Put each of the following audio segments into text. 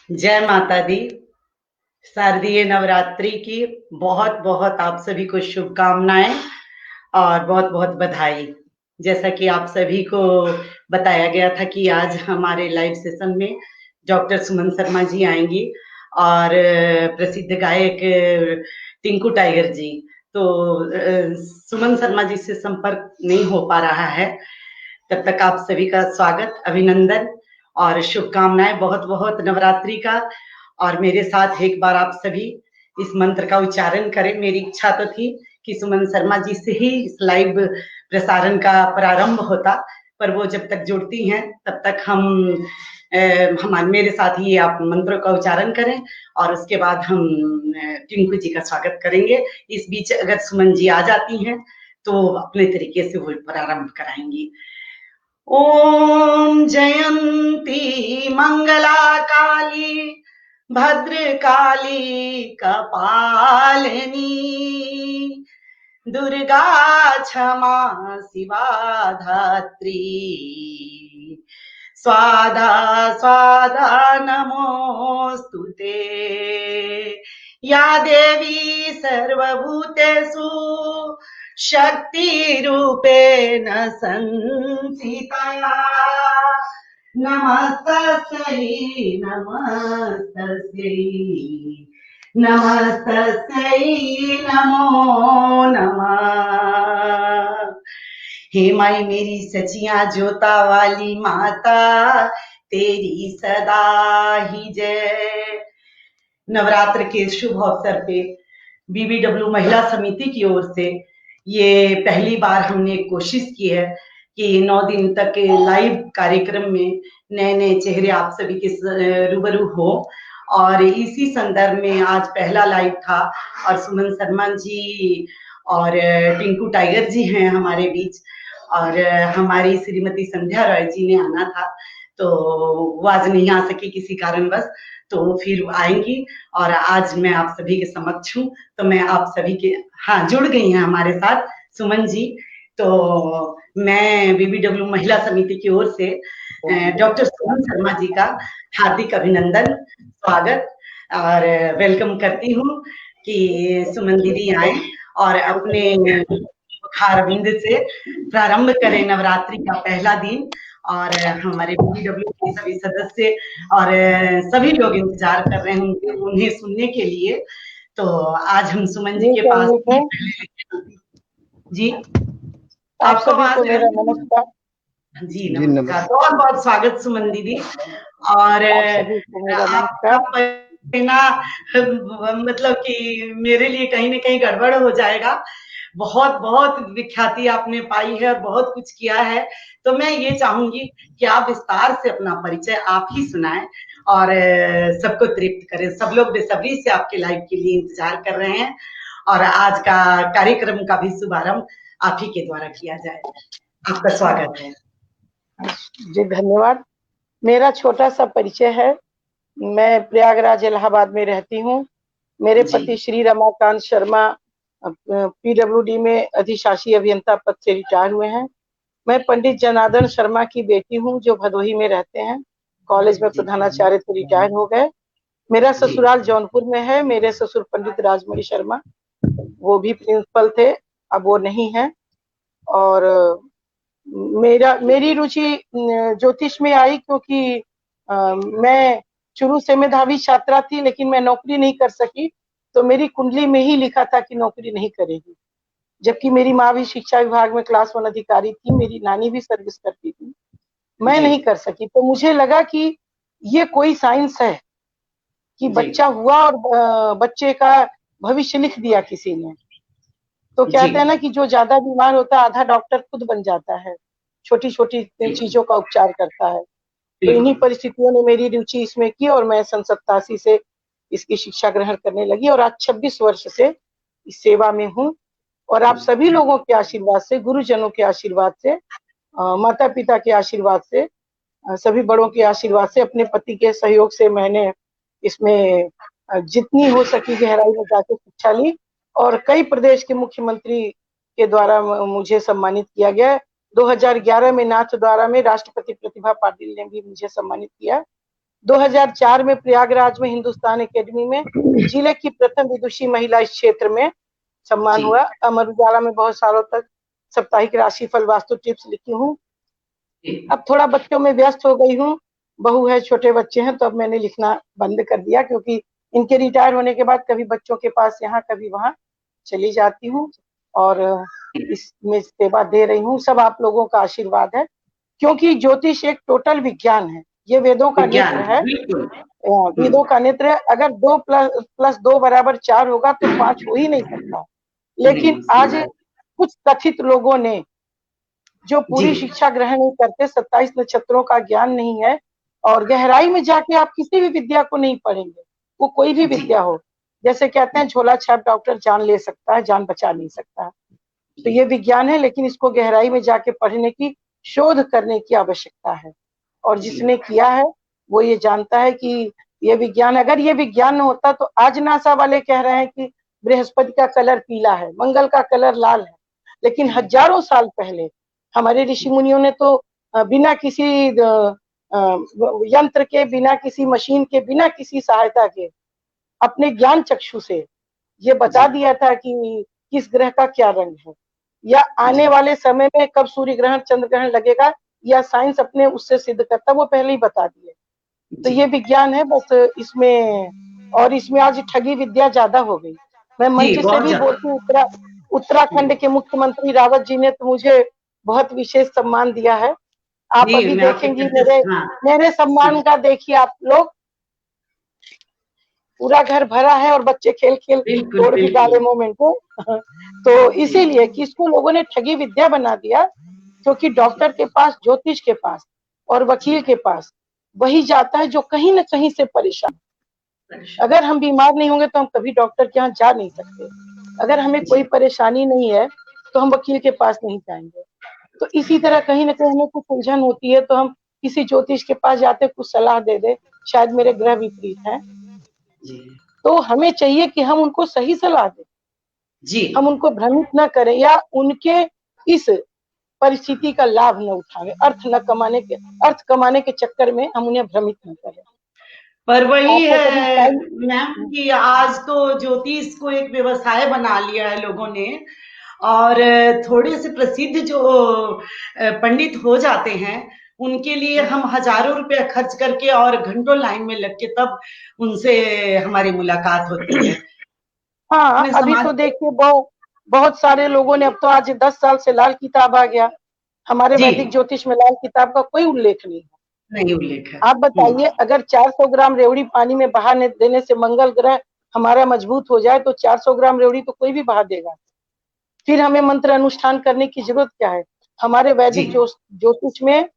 जय माता दी। शारदीय नवरात्रि की बहुत बहुत आप सभी को शुभकामनाएं और बहुत बहुत बधाई। जैसा कि आप सभी को बताया गया था कि आज हमारे लाइव सेशन में डॉक्टर सुमन शर्मा जी आएंगी और प्रसिद्ध गायक टिंकू टाइगर जी। तो सुमन शर्मा जी से संपर्क नहीं हो पा रहा है, तब तक आप सभी का स्वागत, अभिनंदन और शुभकामनाएं बहुत बहुत नवरात्रि का। और मेरे साथ एक बार आप सभी इस मंत्र का उच्चारण करें। मेरी इच्छा तो थी कि सुमन शर्मा जी से ही इस लाइव प्रसारण का प्रारंभ होता, पर वो जब तक जुड़ती हैं तब तक हम मेरे साथ ही आप मंत्रों का उच्चारण करें और उसके बाद हम टिंकू जी का स्वागत करेंगे। इस बीच अगर सुमन जी आ जाती हैं तो अपने तरीके से वो प्रारंभ कराएंगी। ओम जयंती मंगला काली भद्रकाली कपालिनी दुर्गा क्षमा शिवा धात्री स्वादा स्वादा नमोस्तुते। या देवी सर्वभूतेषु शक्तिरूपेण संस्थिता नमस्तस्यै नमस्तस्यै नमस्तस्यै नमो नमः। हे माई मेरी सचिया जोता वाली माता, तेरी सदा ही जय। नवरात्र के शुभ अवसर पे बीबीडब्ल्यू महिला समिति की ओर से ये पहली बार हमने कोशिश की है कि 9 दिन तक के लाइव कार्यक्रम में नए नए चेहरे आप सभी के रूबरू हो। और इसी संदर्भ में आज पहला लाइव था और सुमन शर्मा जी और टिंकू टाइगर जी हैं हमारे बीच, और हमारी श्रीमती संध्या रॉय जी ने आना था तो वो आज नहीं आ सकी किसी कारणवश, तो फिर आएंगी। और आज मैं आप सभी के समक्ष हूँ, तो मैं आप सभी के हाँ जुड़ गई हैं हमारे साथ सुमन जी। तो मैं बीबीडब्ल्यू महिला समिति की ओर से डॉक्टर सुमन शर्मा जी का हार्दिक अभिनंदन, स्वागत और वेलकम करती हूँ कि सुमन दीदी आए और अपने खारविंद से प्रारंभ करें नवरात्रि का पहला दिन। और हमारे बीबीडब्ल्यू के सभी सदस्य और सभी लोग इंतजार कर रहे हैं उन्हें सुनने के लिए। तो आज हम सुमन जी के पास जी आप आपको सभी को आवाज मेरा नमस्कार। जी नमस्कार, बहुत बहुत स्वागत सुमन दीदी। और आप सभी को मेरा आपका नमस्कार। पढ़ना मतलब कि मेरे लिए कहीं ना कहीं गड़बड़ हो जाएगा। बहुत बहुत विख्याति आपने पाई है और बहुत कुछ किया है, तो मैं ये चाहूंगी कि आप विस्तार से अपना परिचय आप ही सुनाएं और सबको तृप्त करें। सब लोग बेसब्री से आपके लाइव के लिए इंतजार कर रहे हैं और आज का कार्यक्रम का भी शुभारंभ आप ही के द्वारा किया जाए। आपका स्वागत है जी धन्यवाद। मेरा छोटा सा परिचय है। मैं प्रयागराज इलाहाबाद में रहती हूँ। मेरे पति श्री रमाकांत शर्मा पीडब्ल्यूडी में अधिशासी अभियंता पद से रिटायर हुए हैं। मैं पंडित जनार्दन शर्मा की बेटी हूँ जो भदोही में रहते हैं। कॉलेज में प्रधानाचार्य से रिटायर हो गए। मेरा ससुराल जौनपुर में है। मेरे ससुर पंडित राजमणि शर्मा, वो भी प्रिंसिपल थे, अब वो नहीं है। और मेरी रुचि ज्योतिष में आई क्योंकि मैं शुरू से मेधावी छात्रा थी, लेकिन मैं नौकरी नहीं कर सकी। तो मेरी कुंडली में ही लिखा था कि नौकरी नहीं करेगी, जबकि मेरी माँ भी शिक्षा विभाग में क्लास 1 अधिकारी थी, मेरी नानी भी सर्विस करती थी। मैं नहीं कर सकी, तो मुझे लगा कि ये कोई साइंस है कि बच्चा हुआ और बच्चे का भविष्य लिख दिया किसी ने। तो कहते हैं ना कि जो ज्यादा बीमार होता है आधा डॉक्टर खुद बन जाता है, छोटी छोटी चीजों का उपचार करता है। तो इन्हीं परिस्थितियों ने मेरी रुचि इसमें की और मैं सन 87 से इसकी शिक्षा ग्रहण करने लगी और आज 26 वर्ष से इस सेवा में हूँ। और आप सभी लोगों के आशीर्वाद से, गुरुजनों के आशीर्वाद से, माता पिता के आशीर्वाद से, सभी बड़ों के आशीर्वाद से, अपने पति के सहयोग से मैंने इसमें जितनी हो सकी गहराई में जाकर शिक्षा ली और कई प्रदेश के मुख्यमंत्री के द्वारा मुझे सम्मानित किया गया। 2011 में नाथ द्वारा में राष्ट्रपति प्रतिभा पाटिल ने भी मुझे सम्मानित किया। 2004 में प्रयागराज में हिंदुस्तान एकेडमी में जिले की प्रथम विदुषी महिला इस क्षेत्र में सम्मान हुआ। अमर उजाला में बहुत सालों तक साप्ताहिक राशिफल वास्तु टिप्स लिखी हूँ। अब थोड़ा बच्चों में व्यस्त हो गई हूँ, बहू है, छोटे बच्चे हैं, तो अब मैंने लिखना बंद कर दिया, क्योंकि इनके रिटायर होने के बाद कभी बच्चों के पास यहाँ कभी वहाँ चली जाती हूँ और इसमें सेवा दे रही हूँ। सब आप लोगों का आशीर्वाद है, क्योंकि ज्योतिष एक टोटल विज्ञान है, ये वेदों का नेत्र है। वेदों का नेत्र है। अगर 2+2 = 4 होगा तो 5 हो ही नहीं सकता। लेकिन आज कुछ कथित लोगों ने, जो पूरी शिक्षा ग्रहण नहीं करते, 27 नक्षत्रों का ज्ञान नहीं है, और गहराई में जाके आप किसी भी विद्या को नहीं पढ़ेंगे, वो कोई भी विद्या हो। जैसे कहते हैं झोला छाप डॉक्टर जान ले सकता है, जान बचा नहीं सकता। तो ये विज्ञान है, लेकिन इसको गहराई में जाके पढ़ने की, शोध करने की आवश्यकता है। और जिसने किया है वो ये जानता है कि ये विज्ञान, अगर ये विज्ञान न होता तो आज नासा वाले कह रहे हैं कि बृहस्पति का कलर पीला है, मंगल का कलर लाल है, लेकिन हजारों साल पहले हमारे ऋषि मुनियों ने तो बिना किसी यंत्र के, बिना किसी मशीन के, बिना किसी सहायता के अपने ज्ञान चक्षु से ये बता दिया था कि किस ग्रह का क्या रंग है, या आने वाले समय में कब सूर्य ग्रहण चंद्र ग्रहण लगेगा, या साइंस अपने उससे सिद्ध करता, वो पहले ही बता दिए। तो ये विज्ञान है बस इसमें। और इसमें आज ठगी विद्या ज्यादा हो गई। मैं मंच से भी बोलती हूँ, उत्तराखंड के मुख्यमंत्री रावत जी ने तो मुझे बहुत विशेष सम्मान दिया है। आप अभी देखेंगी मेरे सम्मान का, देखिए आप लोग, पूरा घर भरा है और बच्चे खेल खेल तोड़ भी डाले मोमेंट को। तो इसीलिए कि इसको लोगों ने ठगी विद्या बना दिया, क्योंकि डॉक्टर के पास, ज्योतिष के पास और वकील के पास वही जाता है जो कहीं ना कहीं से परेशान। अगर हम बीमार नहीं होंगे तो हम कभी डॉक्टर के यहाँ जा नहीं सकते। अगर हमें कोई परेशानी नहीं है तो हम वकील के पास नहीं जाएंगे। तो इसी तरह कहीं ना कहीं हमें कुछ उलझन होती है तो हम किसी ज्योतिष के पास जाते, कुछ सलाह दे दे, शायद मेरे ग्रह विपरीत है, तो हमें चाहिए कि हम उनको सही सलाह दें, हम उनको भ्रमित न करें या उनके इस परिस्थिति का लाभ न उठाएं, अर्थ कमाने के चक्कर में हम उन्हें भ्रमित न करें। पर वही है मैम कि आज तो ज्योतिष को एक व्यवसाय बना लिया है लोगों ने, और थोड़े से प्रसिद्ध जो पंडित हो जाते हैं उनके लिए हम हजारों रुपया खर्च करके और घंटों लाइन में लग के तब उनसे हमारी मुलाकात होती है। हाँ, अभी तो देखिए बहुत सारे लोगों ने, अब तो आज 10 साल से लाल किताब आ गया, हमारे वैदिक ज्योतिष में लाल किताब का कोई उल्लेख नहीं है। नहीं उल्लेख है। आप बताइए, अगर 400 ग्राम रेवड़ी पानी में बहा देने से मंगल ग्रह हमारा मजबूत हो जाए तो 400 ग्राम रेवड़ी तो कोई भी बहा देगा। फिर हमें मंत्र अनुष्ठान करने की जरूरत क्या है? हमारे वैदिक ज्योतिष में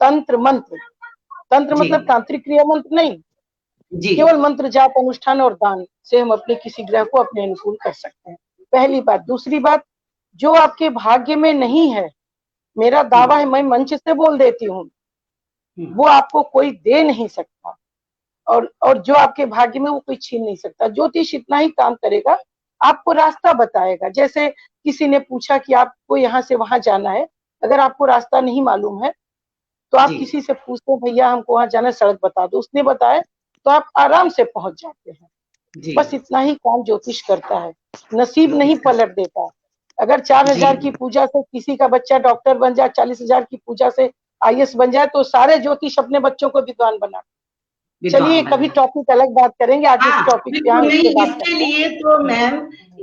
तंत्र मतलब तांत्रिक क्रिया मंत्र नहीं, केवल मंत्र जाप अनुष्ठान और दान से हम अपने किसी ग्रह को अपने अनुकूल कर सकते हैं। पहली बात। दूसरी बात, जो आपके भाग्य में नहीं है, मेरा दावा है, मैं मंच से बोल देती हूँ, वो आपको कोई दे नहीं सकता, और जो आपके भाग्य में वो कोई छीन नहीं सकता। ज्योतिष इतना ही काम करेगा, आपको रास्ता बताएगा। जैसे किसी ने पूछा कि आपको यहाँ से वहां जाना है, अगर आपको रास्ता नहीं मालूम है तो आप किसी से पूछते, भैया हमको वहां जाना है, सड़क बता दो, उसने बताया तो आप आराम से पहुंच जाते हैं। बस इतना ही काम ज्योतिष करता है, नसीब नहीं पलट देता। अगर 4000 की पूजा से किसी का बच्चा डॉक्टर बन जाए, 40,000 की पूजा से IAS बन जाए, तो सारे ज्योतिष अपने बच्चों को विद्वान बना। चलिए कभी टॉपिक अलग बात करेंगे, आज इस टॉपिक पे हम इसके लिए तो मैम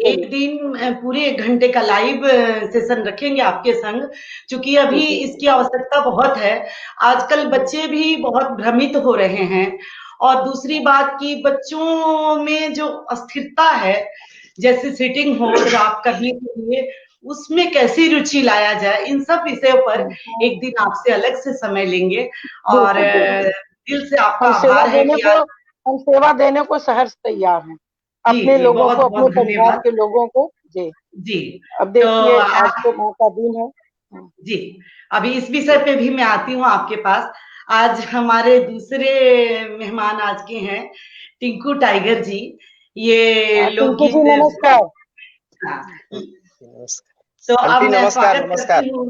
एक दिन पूरे 1 घंटे का लाइव सेशन रखेंगे आपके संग, क्योंकि अभी इसकी आवश्यकता बहुत है। आजकल बच्चे भी बहुत भ्रमित हो रहे हैं, और दूसरी बात कि बच्चों में जो अस्थिरता है, जैसे सिटिंग हो ड्राफ्ट करने के लिए, उसमें कैसी रुचि लाया जाए, इन सब विषयों पर एक दिन आपसे अलग से समय लेंगे। और दिल से आपका आभार है कि हम सेवा देने को सहर्ष तैयार हैं, अपने लोगों को, अपने परिवार के लोगों को। जी अब देखिए आज तो माँ का दिन है। जी, अभी इस विषय पे भी मैं आती हूँ आपके पास। आज हमारे दूसरे मेहमान आज के हैं टिंकू टाइगर जी। ये लोकगीत, नमस्कार। तो अब मैं स्वागत करती हूँ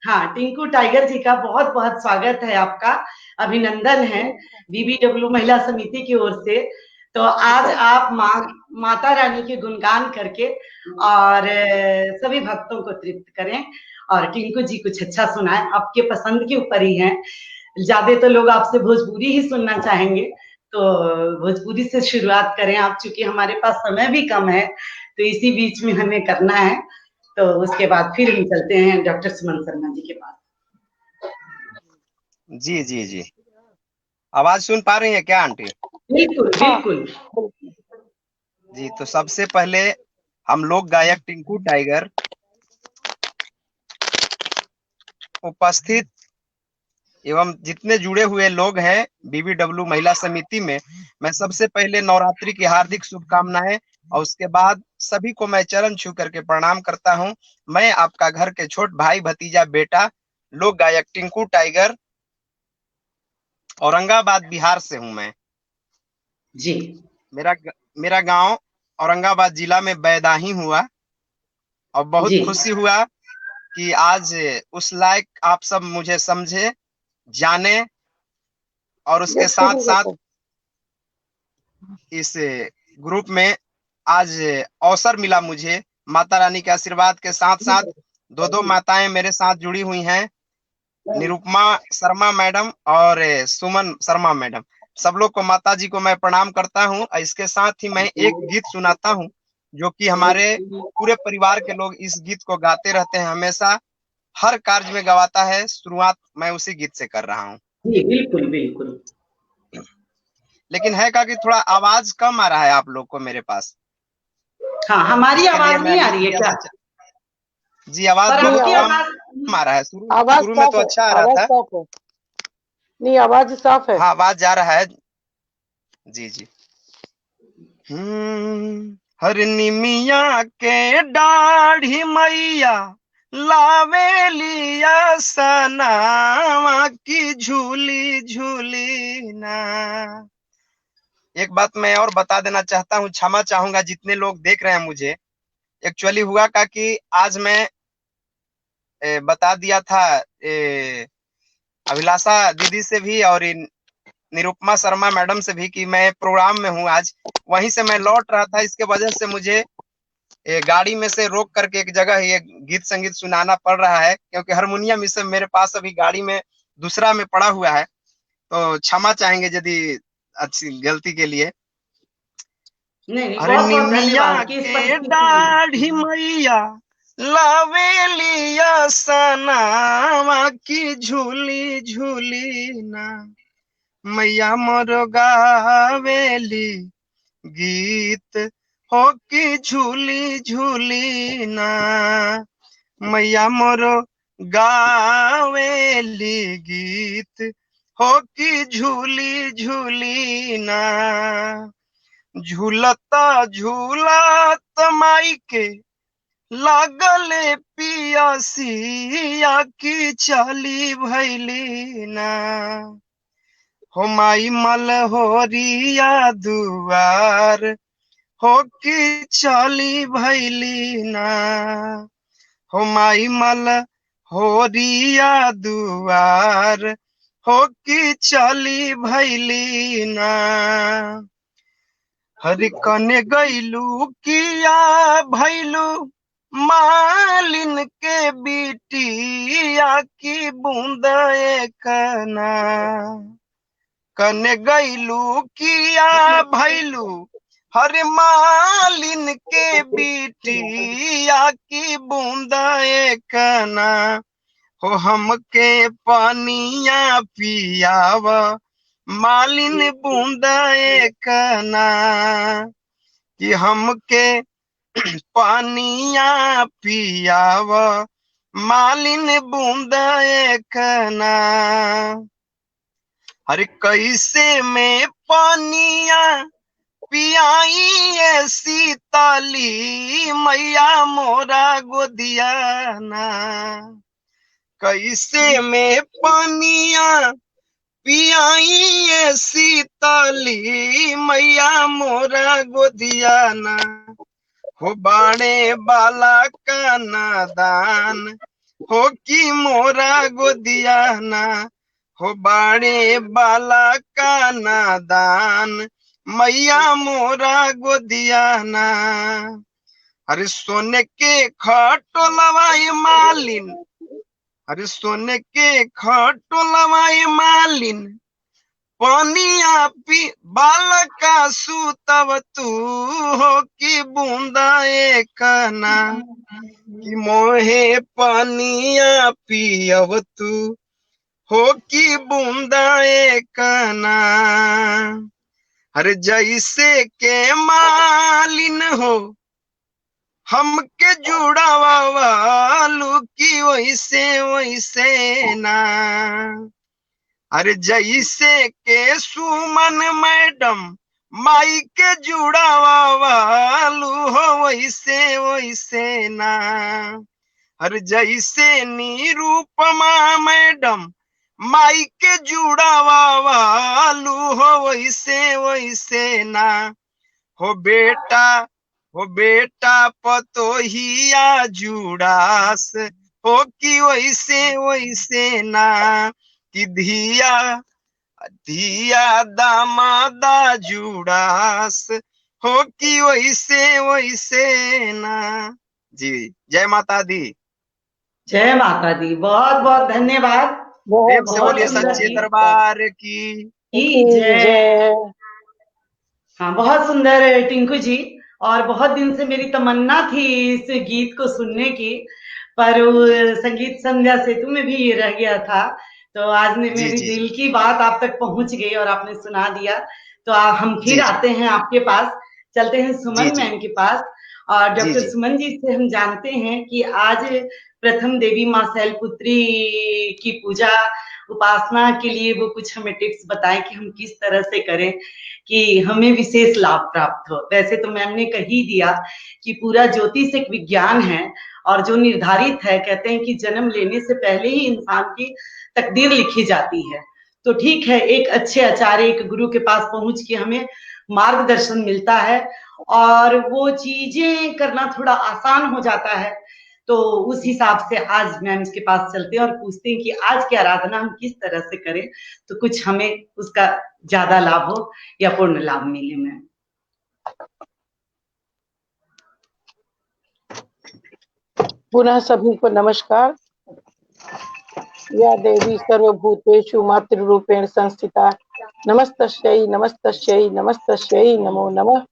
हाँ, टिंकू टाइगर जी का बहुत बहुत स्वागत है आपका, अभिनंदन है बीबीडब्ल्यू महिला समिति की ओर से। तो आज आप माता रानी के गुणगान करके और सभी भक्तों को तृप्त करें, और टिंकू जी कुछ अच्छा सुनाएं, आपके पसंद के ऊपर ही है। ज्यादा तो लोग आपसे भोजपुरी ही सुनना चाहेंगे, तो भोजपुरी से शुरुआत करें आप, चूंकि हमारे पास समय भी कम है, तो इसी बीच में हमें करना है। तो उसके बाद फिर हम चलते हैं डॉक्टर सुमन शर्मा जी के पास। जी जी जी, आवाज सुन पा रही है क्या आंटी? बिल्कुल बिल्कुल। जी, तो सबसे पहले हम लोग गायक टिंकू टाइगर उपस्थित एवं जितने जुड़े हुए लोग हैं बीबीडब्ल्यू महिला समिति में, मैं सबसे पहले नवरात्रि की हार्दिक शुभकामनाएं और उसके बाद सभी को मैं चरण छू करके प्रणाम करता हूं। मैं आपका घर के छोट भाई भतीजा बेटा लोक गायक टिंकू टाइगर औरंगाबाद बिहार से हूं मैं। जी। मेरा गांव औरंगाबाद जिला में बैदाही हुआ और बहुत जी खुशी हुआ कि आज उस लायक आप सब मुझे समझे, जाने और उसके साथ साथ इस ग्रुप में आज अवसर मिला मुझे। माता रानी के आशीर्वाद के साथ साथ दो माताएं मेरे साथ जुड़ी हुई हैं, निरुपमा शर्मा मैडम और सुमन शर्मा मैडम। सब लोग को, माता जी को मैं प्रणाम करता हूं। इसके साथ ही मैं एक गीत सुनाता हूं जो कि हमारे पूरे परिवार के लोग इस गीत को गाते रहते हैं, हमेशा हर कार्य में गवाता है। शुरुआत मैं उसी गीत से कर रहा हूँ। जी बिल्कुल बिल्कुल। लेकिन है का कि थोड़ा आवाज कम आ रहा है आप लोग को मेरे पास। हाँ, हमारी इसके लिए आवाज मैं नहीं आ रही है क्या? जी, आवाज पर बहुत आपकी कम आवाज आ रहा है। आवाज शुरू में तो साफ है, अच्छा आ रहा आवाज था। साफ है। नहीं, आवाज साफ है। हाँ, आवाज जा रहा है। जी जी। हर निमिया के दाढ़ी मैया लावे लिया सनावा की झूली झूली ना। एक बात मैं और बता देना चाहता हूँ, क्षमा चाहूंगा जितने लोग देख रहे हैं मुझे। एक्चुअली हुआ का कि आज मैं बता दिया था अभिलाषा दीदी से भी और निरुपमा शर्मा मैडम से भी कि मैं प्रोग्राम में हूँ आज। वहीं से मैं लौट रहा था, इसके वजह से मुझे गाड़ी में से रोक करके एक जगह ये गीत संगीत सुनाना पड़ रहा है, क्योंकि हारमोनियम इस मेरे पास अभी गाड़ी में दूसरा में पड़ा हुआ है। तो क्षमा चाहेंगे यदि अच्छी गलती के लिए। नहीं, अरे बहुत बहुत निमिया धन्यवाद कि इस के परिस्थिति में। दाढ़ी मैया लावे लिया सनावा की झूली झूली ना। मैया मोर गावेली गीत हो की झूली झूली ना। मैया मोर गावेली गीत हो की झूली झूली ना। झूलता झूलत माई के लागले पियासिया की चली भैली ना। हो माई मलहोरिया दुआर हो की चली भैली ना। हो माई मलहोरिया दुआर हो की चली भैली ना। हरि कने गईलू किया भैलू मालिन के बिटिया की बूंद कना। कने गईलू किया भैलू हरे मालिन के बिटिया की बूंद कना। हो हमके पानिया पियाव मालिन बूंद कना। कि हमके पानिया पियाव मालिन बूंद कना। हरे कैसे में पानिया पियाई सीताली मैया मोरा गोदिया ना। कैसे में पानिया पियाई सीताली मैया मोरा गोदिया ना। हो बाणे बाला का नादान हो कि मोरा गोदिया ना हो बाड़े बाला का नादान, मैया मोरा गोदिया ना। अरे सोने के खटोलवाई मालिन, अरे सोने के खटोलवाई मालिन, पानिया पी बालका सुतब तू, हो कि बूंदा एक ना, कि मोहे पानिया पियब तू, हो कि बूंदा एक ना। अरे जैसे के मालिन हो हमके जुड़ावा वालू की वैसे वैसे ना। अरे जैसे के सुमन मैडम माई के जुड़ावा वालू हो वैसे वैसे ना। अरे जैसे निरूपमा मैडम माई के जुड़ावा वालू हो वैसे वैसे ना। हो बेटा, हो बेटा पतोहिया जुड़ास, हो कि वैसे वैसे ना, कि धिया धिया दामादा जुड़ास, हो कि वैसे वैसे ना। जी जय माता दी। जय माता दी, बहुत बहुत धन्यवाद। प्रेम बहुत से बहुत बहुत बोलिए सुंदर सच्चे धन्यवाद गीत दरबार की। की की जय। जय। हाँ, बहुत सुंदर टिंकू जी। और बहुत दिन से मेरी तमन्ना थी इस गीत को सुनने की, पर वो संगीत संध्या सेतु में भी ये रह गया था। तो आज ने जी मेरी जी दिल जी की बात आप तक पहुंच गई और आपने सुना दिया। तो हम जी फिर जी आते हैं आपके पास, चलते हैं जी सुमन जी मैम के पास। और जी डॉक्टर जी सुमन जी से हम जानते हैं कि आज प्रथम देवी माँ शैलपुत्री की पूजा उपासना के लिए वो कुछ हमें टिप्स बताएं कि हम किस तरह से करें कि हमें विशेष लाभ प्राप्त हो। वैसे तो मैम ने कह ही दिया कि पूरा ज्योतिष एक विज्ञान है और जो निर्धारित है, कहते हैं कि जन्म लेने से पहले ही इंसान की तकदीर लिखी जाती है। तो ठीक है, एक अच्छे आचार्य, एक गुरु के पास पहुंच के हमें मार्गदर्शन मिलता है और वो चीजें करना थोड़ा आसान हो जाता है। तो उस हिसाब से आज मैम के पास चलते हैं और पूछते हैं कि आज की आराधना हम किस तरह से करें तो कुछ हमें उसका ज्यादा लाभ हो या पूर्ण लाभ मिले। मैम पुनः सभी को नमस्कार। या देवी सर्वभूतेषु मातृरूपेण संस्थिता, नमस्तस्यै नमस्तस्यै नमस्तस्यै नमो नमः।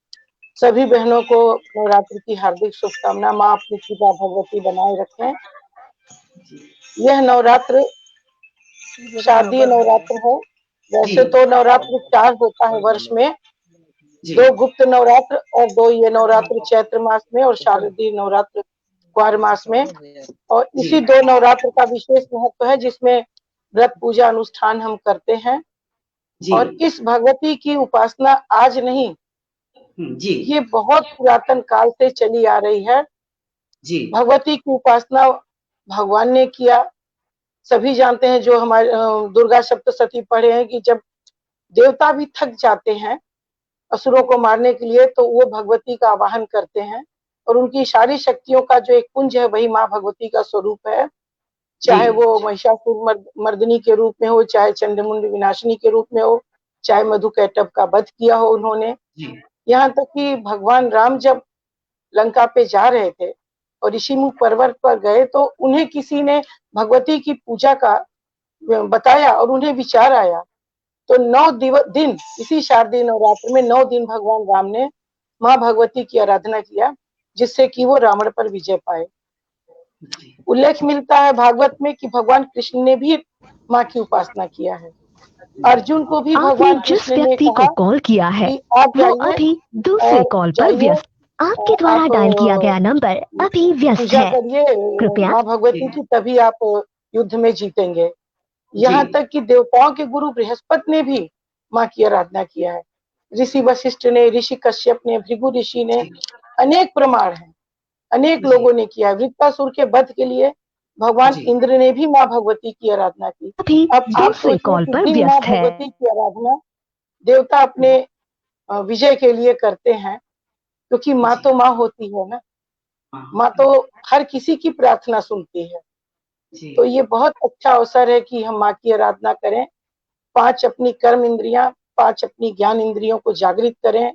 सभी बहनों को नवरात्रि की हार्दिक शुभकामना। माँ अपनी कृपा भगवती बनाए रखें। यह नवरात्र शारदीय नवरात्र है। जी वैसे तो नवरात्र 4 होता है वर्ष में, जी 2 गुप्त नवरात्र और 2 ये नवरात्र चैत्र मास में और शारदीय नवरात्र कुंवर मास में। और जी इसी 2 नवरात्र का विशेष महत्व है जिसमें व्रत पूजा अनुष्ठान हम करते हैं। जी और इस भगवती की उपासना आज नहीं, जी ये बहुत पुरातन काल से चली आ रही है। जी भगवती की उपासना भगवान ने किया। सभी जानते हैं जो हमारे दुर्गा सप्तशती पढ़े हैं कि जब देवता भी थक जाते हैं असुरों को मारने के लिए तो वो भगवती का आवाहन करते हैं और उनकी सारी शक्तियों का जो एक पुंज है वही माँ भगवती का स्वरूप है। जी चाहे वो महिषासुर मर्दिनी के रूप में हो, चाहे चंडमुंड विनाशिनी के रूप में हो, चाहे मधुकैटभ का वध किया हो उन्होंने। जी यहाँ तक कि भगवान राम जब लंका पे जा रहे थे और ऋषिमुख पर्वत पर गए तो उन्हें किसी ने भगवती की पूजा का बताया और उन्हें विचार आया। तो 9 दिन इसी शारदीय नवरात्र में 9 दिन भगवान राम ने माँ भगवती की आराधना किया जिससे कि वो रावण पर विजय पाए। उल्लेख मिलता है भागवत में कि भगवान कृष्ण ने भी माँ की उपासना किया है। अर्जुन को भी आपने भगवान जिस कृष्ण ने व्यक्ति को कहा कॉल किया है कि आप वो जाइए अभी दूसरे और कॉल पर जाइए व्यस्त। आपके द्वारा आप डायल किया गया नंबर अभी व्यस्त पूजा है। करिए कृपया माँ भगवती की, तभी आप युद्ध में जीतेंगे। जी यहाँ तक कि देवताओं के गुरु बृहस्पति ने भी माँ की आराधना किया है। ऋषि वशिष्ठ ने, ऋषि कश्यप ने, भृगु ऋषि ने, अनेक प्रमाण हैं, अनेक जी लोगों ने किया है। वृत्तासुर के वध के लिए भगवान जी इंद्र ने भी माँ भगवती की आराधना की। अभी अब आप दूसरे सोचिए कॉल कि पर जिन माँ व्यस्त है। भगवती की आराधना देवता अपने विजय के लिए करते हैं, क्योंकि माँ जी तो माँ होती है ना। हाँ माँ तो हर किसी की प्रार्थना सुनती है। जी तो ये बहुत अच्छा अवसर है कि हम माँ की आराधना करें, 5 अपनी कर्म इंद्रियां, 5 अपनी ज्ञान इंद्रियों को जागृत करें,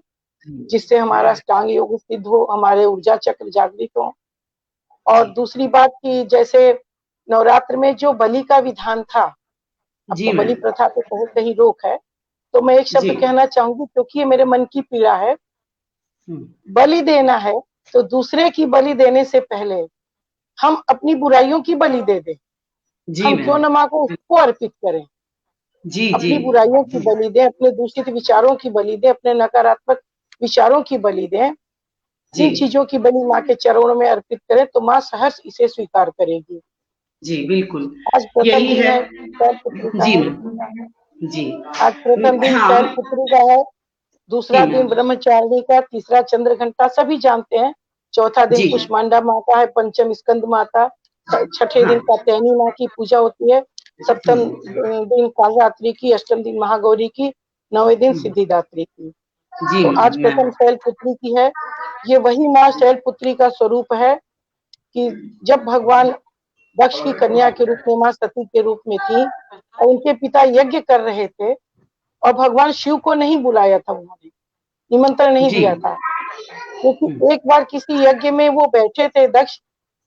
जिससे हमारा अष्टांग योग सिद्ध हो, हमारे ऊर्जा चक्र जागृत हो। और दूसरी बात कि जैसे नवरात्र में जो बलि का विधान था, अब जी तो बलि मैम। प्रथा पे कहीं कहीं रोक है, तो मैं एक जी। शब्द कहना चाहूंगी क्योंकि ये मेरे मन की पीड़ा है। हम्म, बलि देना है तो दूसरे की बलि देने से पहले हम अपनी बुराइयों की बलि दे दें। जी हम क्यों मैम। न माँ को उसको अर्पित करें, जी जी अपनी बुराइयों की बलि दें, अपने दूषित विचारों की बलि दें, अपने नकारात्मक विचारों की बलि दें। जी इन चीजों की बलि माँ के चरणों में अर्पित करें तो माँ सहर्ष इसे स्वीकार करेगी। जी बिल्कुल। आज प्रथम यही दिन है। है, शैलपुत्री का जी है। मैम। जी। आज प्रथम दिन हाँ। शैलपुत्री का है, जी दूसरा दिन मैम। ब्रह्मचारिणी का, तीसरा चंद्रघंटा सभी जानते हैं, चौथा दिन जी। कुष्मांडा माँ का है, पंचम स्कंद माता, छठे दिन हाँ। कात्यायनी माँ की पूजा होती है, सप्तम हम्म, दिन कालरात्रि की, अष्टम दिन महागौरी की, नौवें दिन हम्म, सिद्धिदात्री की। जी तो आज मैम। प्रथम शैलपुत्री की है। ये वही माँ शैलपुत्री का स्वरूप है कि जब भगवान दक्ष की कन्या के रूप में माँ सती के रूप में थी और उनके पिता यज्ञ कर रहे थे और भगवान शिव को नहीं बुलाया था, उन्होंने निमंत्रण नहीं जी। दिया था, क्योंकि एक बार किसी यज्ञ में वो बैठे थे दक्ष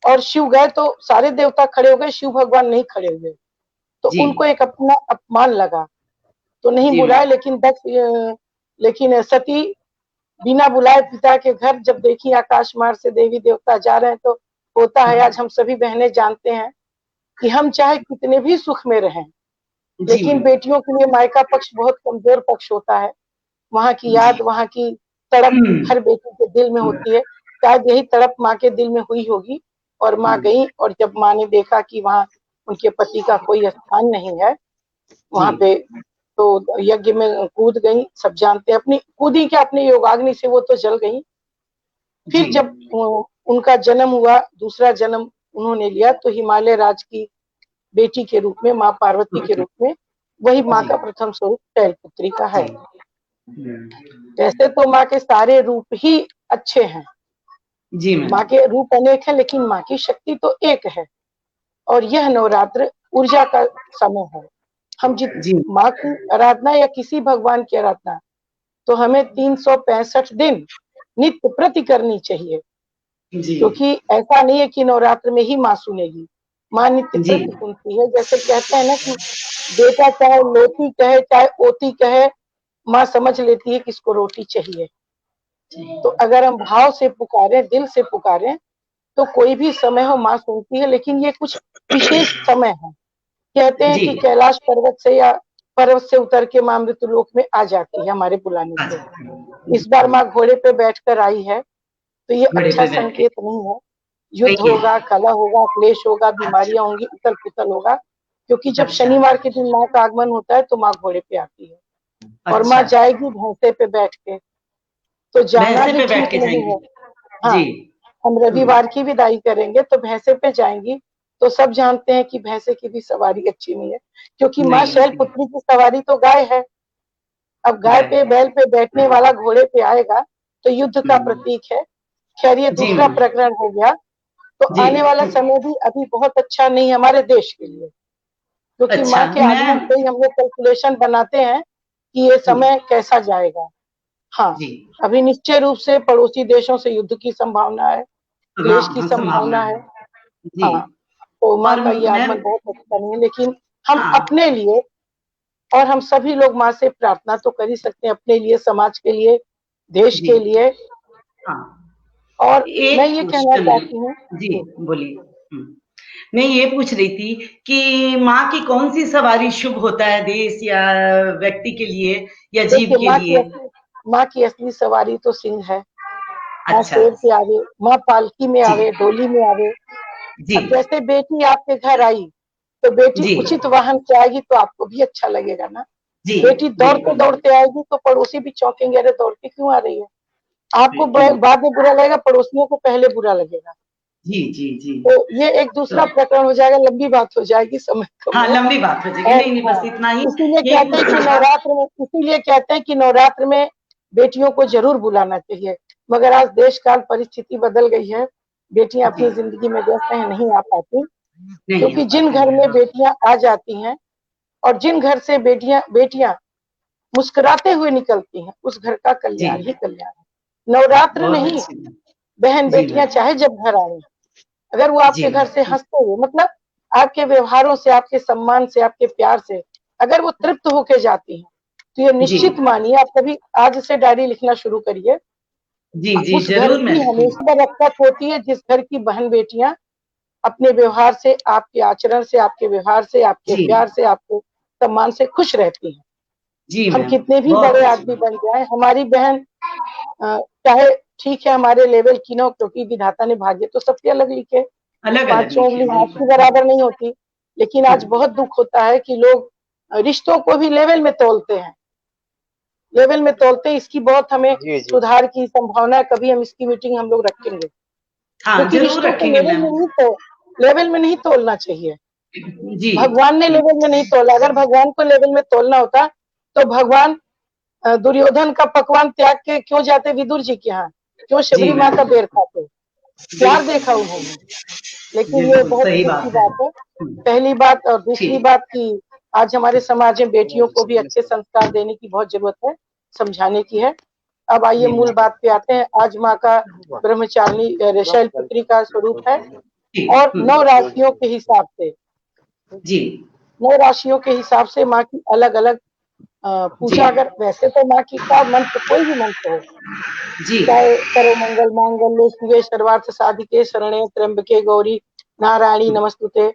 और शिव गए तो सारे देवता खड़े हो गए, शिव भगवान नहीं खड़े हुए, तो जी। उनको एक अपना अपमान लगा, तो नहीं जी बुलाए। मैम। लेकिन लेकिन सती बिना बुलाए पिता के घर जब देखी आकाश मार्ग से देवी देवता जा रहे हैं, तो होता है, आज हम सभी बहनें जानते हैं कि हम चाहे कितने भी सुख में रहें, जी लेकिन मैम। बेटियों के लिए मायका पक्ष बहुत कमजोर पक्ष होता है। वहाँ की जी। याद, वहाँ की तड़प हम्म, हर बेटी के दिल में होती है। शायद यही तड़प माँ के दिल में हुई होगी और माँ गई, और जब माँ ने देखा कि वहाँ उनके पति का कोई स्थान नहीं है जी वहाँ पे, तो यज्ञ में कूद गई। सब जानते हैं, अपनी कूदी क्या, अपनी योगाग्नि से वो तो जल गई। जी। फिर जब उनका जन्म हुआ, दूसरा जन्म उन्होंने लिया, तो हिमालय राज की बेटी के रूप में, माँ पार्वती के रूप में, वही माँ जी का प्रथम स्वरूप शैलपुत्री का जी। है। वैसे तो माँ के सारे रूप ही अच्छे हैं, जी मैम। माँ के रूप अनेक हैं, लेकिन माँ की शक्ति तो एक है। और यह नवरात्र ऊर्जा का समय है। हम जित जी माँ की आराधना या किसी भगवान की आराधना तो हमें 365 दिन नित्य प्रति करनी चाहिए, जी क्योंकि ऐसा नहीं है कि नवरात्र में ही माँ सुनेगी, माँ नित्य जी प्रति सुनती है। जैसे कहते हैं ना कि बेटा चाहे लोटी कहे चाहे ओती कहे, माँ समझ लेती है किसको रोटी चाहिए। तो अगर हम भाव से पुकारें, दिल से पुकारें, तो कोई भी समय हो माँ सुनती है। लेकिन ये कुछ विशेष समय है। कहते हैं जी। कि कैलाश पर्वत से या पर्वत से उतर के माँ मृत्युलोक में आ जाती है हमारे बुलाने से। अच्छा। इस बार माँ घोड़े पे बैठकर आई है, तो ये घोड़े अच्छा पे बैठ के संकेत नहीं है। युद्ध नहीं होगा, है। कलह होगा, क्लेश होगा, बीमारियां अच्छा। होंगी, उथल पुथल होगा, क्योंकि जब अच्छा। शनिवार के दिन माँ का आगमन होता है तो माँ घोड़े पे आती है और माँ अच्छा। जाएगी भैंसे पे बैठ के, तो जाना भैंसे भी पे बैठ ठीक के नहीं जाएंगी। है। हाँ, जी। हम रविवार की विदाई करेंगे तो भैंसे पे जाएंगी, तो सब जानते हैं कि भैंसे की भी सवारी अच्छी नहीं है, क्योंकि माँ नहीं होती है। शैलपुत्री की सवारी तो गाय है। अब गाय गाय पे है। बैल पे बैठने वाला घोड़े पे आएगा तो युद्ध का हम्म, प्रतीक है। खैर ये जी दूसरा मैम। प्रकरण हो गया। तो जी। आने वाला समय भी अभी बहुत अच्छा नहीं है हमारे देश के लिए, क्योंकि अच्छा माँ के आगमन मैम। से ही हम लोग कैलकुलेशन बनाते हैं कि ये समय कैसा जाएगा। हाँ, जी। अभी निश्चय रूप से पड़ोसी देशों से युद्ध की संभावना है, हाँ क्लेश की हाँ संभावना संभावना है। है। जी। हाँ, तो माँ और का ये मैम। आगमन बहुत अच्छा नहीं है, लेकिन हम हाँ अपने लिए और हम सभी लोग माँ से प्रार्थना तो कर ही सकते हैं, अपने लिए, समाज के लिए, देश जी। के लिए। हाँ। और मैं एक ये कहना क्वेश्चन चाहती हूँ। है। जी बोलिए। मैं ये पूछ रही थी कि माँ की कौन सी सवारी शुभ होता है, देश या व्यक्ति के लिए या जीव देखिए, के लिए? माँ की असली सवारी तो सिंह है। माँ अच्छा। शेर पे आवे, माँ पालकी में जी आवे, डोली में आवे। जी अब जैसे बेटी आपके घर आई, तो बेटी जी उचित वाहन से आएगी तो आपको भी अच्छा लगेगा ना। जी बेटी दौड़ते बिल्कुल। दौड़ते आएगी तो पड़ोसी भी चौंकेंगे, अरे दौड़ती क्यों आ रही है। आपको बिल्कुल। बाद में बुरा लगेगा, पड़ोसियों को पहले बुरा लगेगा। जी जी जी। तो ये एक तो दूसरा प्रकरण हो जाएगा, लंबी बात हो जाएगी, समय कम हाँ है। लंबी बात हो जाएगी। और नहीं नहीं हाँ, बस इतना ही। इसीलिए यही कहते हैं कि पूछना था। नवरात्र में, इसीलिए कहते हैं कि नवरात्र में बेटियों को जरूर बुलाना चाहिए। मगर आज देश काल परिस्थिति बदल गई है, बेटियां जी अपनी जिंदगी में व्यस्त हैं, नहीं आ पाती। नहीं क्योंकि हो जिन पाता घर है। में बेटियां आ जाती हैं और जिन घर से बेटियां मुस्कुराते हुए निकलती हैं, उस घर का कल्याण जी ही कल्याण है। नवरात्र बहुत नहीं, अच्छी बात। बहन जी बेटियां मैम। चाहे जब घर आए, अगर वो जी आपके घर से मैम। हंसते हुए, मतलब आपके व्यवहारों से, आपके सम्मान से, आपके प्यार से अगर वो तृप्त होके जाती हैं, तो ये जी निश्चित मानिए, आप कभी आज से डायरी लिखना शुरू करिए, जी जी उस घर जरूर मैं की लिखूंगी। हमेशा बरकत होती है जिस घर की बहन बेटियां अपने व्यवहार से, आपके आचरण से, आपके व्यवहार से, आपके जी प्यार से, आपके सम्मान से खुश रहती हैं। जी हम मैम कितने भी बहुत बड़े अच्छी आदमी बात। बन जाए, हमारी बहन चाहे ठीक है हमारे लेवल की ना हो, क्योंकि विधाता ने भाग्य तो सबके अलग लिखे, अलग अलग पांचों लिखे उंगली हाथ की बिल्कुल। बराबर नहीं होती। लेकिन आज हाँ बहुत दुख होता है कि लोग रिश्तों को भी लेवल में तोलते हैं, लेवल में तोलते हैं। इसकी बहुत हमें जी जी सुधार की संभावना है, कभी हम इसकी मीटिंग हम लोग रखेंगे, हाँ क्योंकि जरूर रिश्तों को रखेंगे मैम। लेवल में नहीं तोलना चाहिए। जी भगवान ने लेवल में नहीं तोला, अगर भगवान को लेवल में तोलना होता तो भगवान दुर्योधन का पकवान त्याग के क्यों जाते विदुर जी के यहाँ, क्यों जी शबरी माँ का मैम बेर खाते? प्यार देखा बिल्कुल उन्होंने। लेकिन ये बिल्कुल बहुत सही दुख की बात है। बात है। पहली बात, और दूसरी ठीक। बात कि आज हमारे समाज में बेटियों को भी अच्छे संस्कार देने की बहुत जरूरत है, समझाने की है। अब आइए जी मूल बात पे आते हैं। आज माँ का ब्रह्मचारिणी शैलपुत्री का स्वरूप है, ठीक। और नौ राशियों के हिसाब से, जी नौ राशियों के हिसाब से माँ की अलग अलग जी पूजा। अगर वैसे तो माँ की का मंत्र, कोई भी मंत्र हो, जी चाहे सर्व मंगल मांगल्ये शिवे सर्वार्थ साधिके शरण्ये त्र्यंबके गौरी नारायणी नमस्तुते,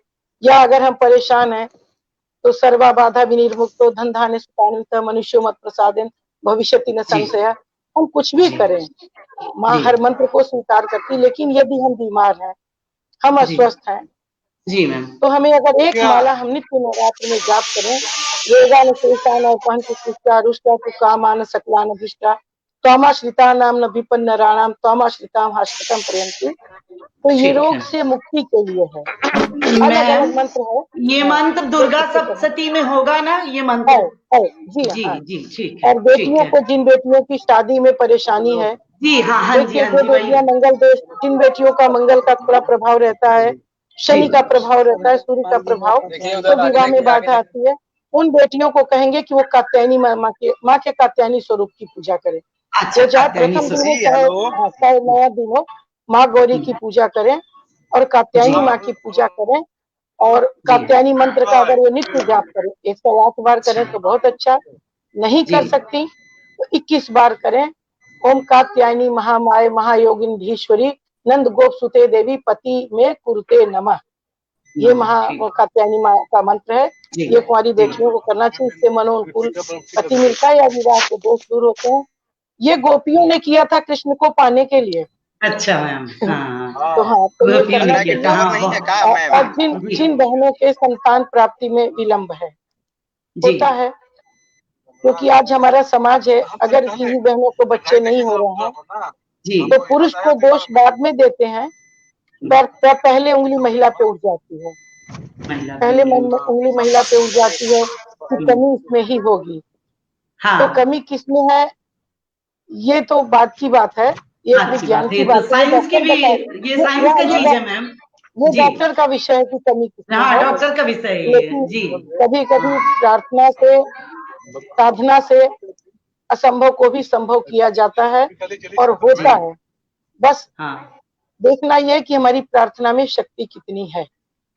या अगर हम परेशान हैं तो सर्वा बाधा विनिर्मुक्तो धन धान्य सुतानित मनुष्यो मत प्रसादेन भविष्यति न जी संशय। हम कुछ भी जी करें, माँ जी हर मंत्र को स्वीकार करती। लेकिन यदि हम बीमार हैं, हम जी अस्वस्थ हैं, जी मैम। तो हमें अगर एक माला हम नित्य नवरात्र में जाप करें, रोगान शेषान और पंच पुष्टा रुष्टा कुकामान सकलान अभिष्टा त्वमाश्रिता नाम न विपन्न राणाम त्वमाश्रिताम हाष्टकम पर्यंती, तो ये ठीक है रोग से मुक्ति के लिए है। अलग मैम। अलग मंत्र है। ये हाँ, मंत्र जो दुर्गा जिससे करना सप्तशती में होगा ना ये है, मंत्र? है जी जी हाँ। जी ठीक है और ठीक बेटियों है। को, जिन बेटियों की शादी में परेशानी है, जी हाँ देखिए हाँ जो जी वही। बेटियां मंगल दोष, जिन बेटियों का मंगल का थोड़ा प्रभाव रहता है, जी शनि का प्रभाव रहता है, सूर्य का प्रभाव, तो विवाह में बाधा आती है, उन बेटियों को कहेंगे कि वो कात्यायनी माँ के कात्यायनी स्वरूप की पूजा करें। अच्छा वो चाहे कात्यायनी प्रथम दिन हो, जी चाहे हेलो चाहे नया दिन हो, माँ गौरी की पूजा करें और जी कात्यायनी माँ की पूजा करें। और जी कात्यायनी मंत्र का अगर वो नित्य जाप करें, 108 बार अच्छा करें तो बहुत अच्छा। नहीं जी कर सकती तो 21 बार करें। ओम कात्यायनी महामाय महायोगिनीधीश्वरी नंद गोप सुते देवी पति में कुरुते नमः। ये ठीक। कात्यायनी माँ का मंत्र है। जी ये कुंवारी जी बेटियों को करना चाहिए, इससे मनोनुकूल पति मिलता है या विवाह के दोष दूर होते हैं। ये गोपियों ने किया था कृष्ण को पाने के लिए। अच्छा मैम हाँ। तो हाँ, तो ये गोपियों ने करना किया था चाहिए। नेटवर्क हाँ नहीं है क्या बहुत। मैम? और जिन जी जिन बहनों के संतान प्राप्ति में विलंब है, जी होता है, क्योंकि आज हमारा समाज है, अगर किसी बहनों को बच्चे नहीं हो रहे हैं जी तो पुरुष को दोष बाद में देते हैं, पर पहले उंगली महिला पे उठ जाती है, महिला पहले उंगली महिला पे उठ जाती है कि कमी इसमें ही होगी। तो हाँ कमी किसमें है, ये तो बात की बात है, ये एक अच्छी विज्ञान बात है। की ये तो बात है, ये साइंस की डॉक्टर भी बताए। ये साइंस का चीज है मैम। ये जी डॉक्टर का विषय है कि कमी किसमें हाँ है। डॉक्टर का विषय है ये लेकिन जी। कभी कभी प्रार्थना से, साधना से असंभव को भी संभव किया जाता है और जी होता है। बस हाँ देखना यह है कि हमारी प्रार्थना में शक्ति कितनी है।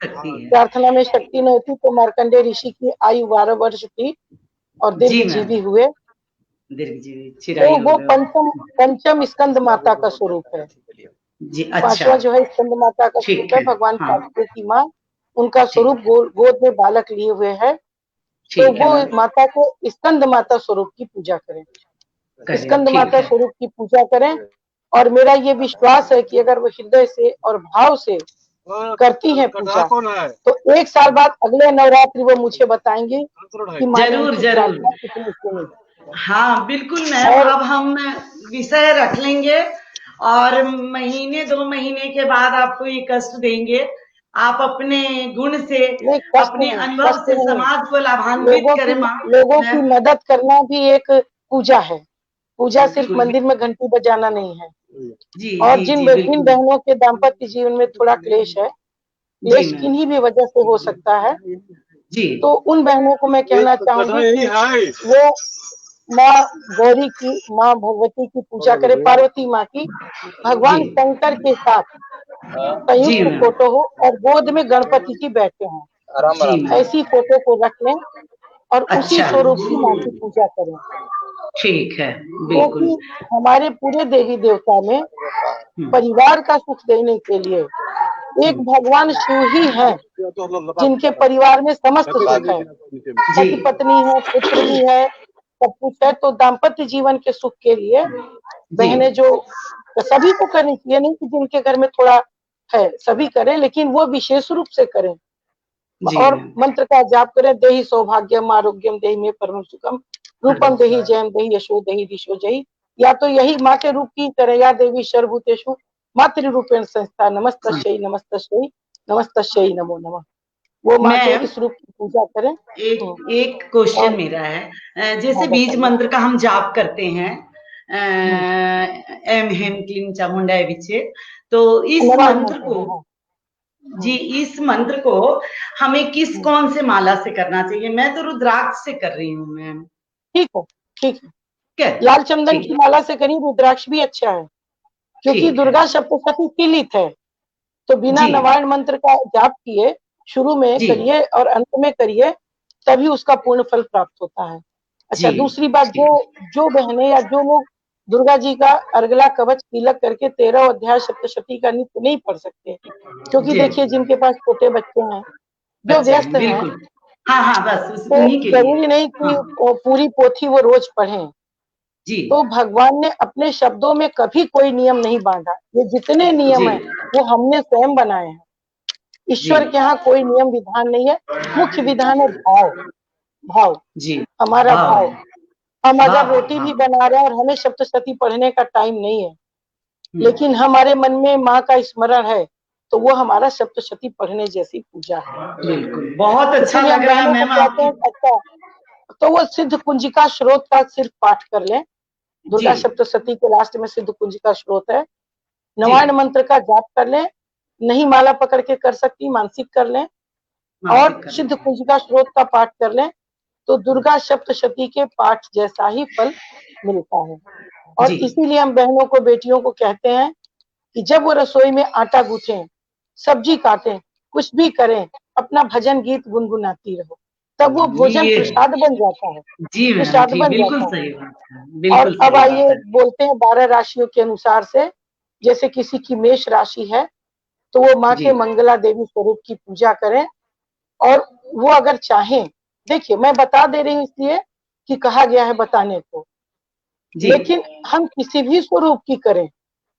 सकती है। प्रार्थना में शक्ति न होती तो मार्कंडेय ऋषि की आयु 12 वर्ष थी और जी दीर्घ मैम जीवी हुए। दीर्घ जीवी तो चिरायु हो वो गए। पंचम पंचम स्कंद माता का स्वरूप है। जी अच्छा पांचवा जो है स्कंद माता का ठीक स्वरूप है, है। भगवान हाँ कार्तिकेय की माँ, उनका ठीक स्वरूप गोद में बालक लिए हुए है। तो ठीक है वो मैम माता को स्कंद माता स्वरूप की पूजा करें, करें स्कंद ठीक माता है। स्वरूप की पूजा करें। और मेरा ये विश्वास है कि अगर वो हृदय से और भाव से करती है पूजा, तो एक साल बाद अगले नवरात्रि वो मुझे बताएंगी कि माँ ने जरूर उनकी जरूर प्रार्थना कितनी सुनी। हाँ बिल्कुल मैम और अब हम विषय रख लेंगे और महीने 2 महीने के बाद आपको ये कष्ट देंगे। आप अपने गुण से नहीं, कष्ट अपने नहीं, अनुभव कष्ट से नहीं। समाज को लाभान्वित करें माँ। लोगों की मैं मदद करना भी एक पूजा है। पूजा सिर्फ बिल्कुल मंदिर में घंटी बजाना नहीं है। जी और जी जिन जी जिन बिल्कुल बहनों के दाम्पत्य जीवन में थोड़ा क्लेश है, क्लेश मैम। किन्हीं भी वजह से हो सकता है। जी तो उन बहनों को मैं कहना चाहूंगी कि वो माँ गौरी की, माँ भगवती की पूजा करे, पार्वती माँ की, भगवान जी शंकर के साथ जी संयुक्त मैम। फोटो हो और गोद में गणपति जी बैठे हों, जी मैम। ऐसी फोटो को रख लें और उसी अच्छा, स्वरूप की माँ की पूजा करें। ठीक है, बिल्कुल। क्योंकि हमारे पूरे देवी देवता में हम्म, परिवार का सुख देने के लिए एक भगवान शिव ही हैं, जिनके परिवार में समस्त सुख है, जी पति पत्नी है, पुत्र भी है, सब कुछ है। तो दाम्पत्य जीवन के सुख के लिए जी बहनें जो सभी को करनी चाहिए, नहीं कि जिनके घर में थोड़ा है सभी करें, लेकिन वो विशेष रूप से करें जी और मैम। मंत्र का जाप करें। देहि सौभाग्यम आरोग्यम देहि में परम सुखम रूपम देहि जयम देहि यशो देहि दिशो जयी। या तो यही माँ के रूप की करें, या देवी सर्वभूतेषु मातृ रूपेण संस्था नमस्तस्यै नमस्तस्यै नमस्तस्यै नमो नमः। वो माँ के मैम, इस रूप की पूजा करें। एक एक क्वेश्चन और मेरा है, हाँ जैसे बीज बताइए। मंत्र का हम जाप करते हैं, हम्म, एम हेम क्लीम चामुंडाय विचे, तो इस नवाज मंत्र मंत्र को, है, हाँ। जी, हम्म, इस मंत्र को हमें किस हम्म, कौन से माला से करना चाहिए? मैं तो रुद्राक्ष से कर रही हूँ मैम। ठीक है, ठीक है। ठीक है, लाल चंदन ठीक की है, माला से करिए, रुद्राक्ष भी अच्छा है, क्योंकि ठीक है। दुर्गा सप्तशती कीलित है। तो बिना जी नवायण मंत्र का जाप किए शुरू में जी करिए और अंत में करिए, तभी उसका पूर्ण फल प्राप्त होता है। अच्छा, जी, दूसरी बात, ठीक जो है। जो बहनें या जो लोग दुर्गा जी का अर्गला कवच तिलक करके 13 अध्याय सप्तशती का नित्य नहीं पढ़ सकते, क्योंकि जी, देखिए जिनके पास छोटे बच्चे हैं, जो बच्चे व्यस्त हैं, हैं, बिल्कुल। हाँ, हाँ, बस तो उन्हीं के लिए। जरूरी नहीं कि हाँ, वो पूरी पोथी वो रोज पढ़ें। जी, तो भगवान ने अपने शब्दों में कभी कोई नियम नहीं बांधा, ये जितने नियम जी, है वो हमने स्वयं बनाए हैं। जी, ईश्वर के यहाँ कोई नियम विधान नहीं है, मुख्य विधान है भाव। भाव, जी। हमारा भाव भाव। है, हम अगर भाव है, रोटी हाँ। भी बना रहे हैं और हमें सप्तशती पढ़ने का टाइम नहीं है, हुँ, लेकिन हमारे मन में माँ का स्मरण है, तो वो हमारा सप्तशती पढ़ने जैसी पूजा है। बिल्कुल। बहुत अच्छा इसीलिए हम लग रहा है बहनों को मैम कहते आपकी। हैं, अच्छा, तो वो सिद्ध कुंजिका स्रोत का सिर्फ पाठ कर लें। जी, दुर्गा सप्तशती के लास्ट में सिद्ध कुंजिका स्रोत है। जी, नवायण मंत्र का जाप कर लें, नहीं माला पकड़ के कर सकती, मानसिक कर लें और मानसिक कर सिद्ध लें। कुंजिका स्रोत का पाठ कर लें, तो दुर्गा सप्तशती के पाठ जैसा ही फल मिलता है। और जी, इसीलिए हम बहनों को, बेटियों को कहते हैं कि जब वो रसोई में आटा गूंथें, सब्जी काटें, कुछ भी करें, अपना भजन गीत गुनगुनाती रहो, तब वो भोजन ये प्रसाद बन जाता है, जी मैम, प्रसाद जी, बन बिल्कुल जाता है। सही बात है। और बिल्कुल अब सही बात आइए है। बोलते हैं 12 राशियों के अनुसार से। जैसे किसी की मेष राशि है, तो वो माँ जी, के मंगला देवी स्वरूप की पूजा करें। और वो अगर चाहें, देखिए मैं बता दे रही हूँ इसलिए कि कहा गया है बताने को, जी, लेकिन हम किसी भी स्वरूप की करें।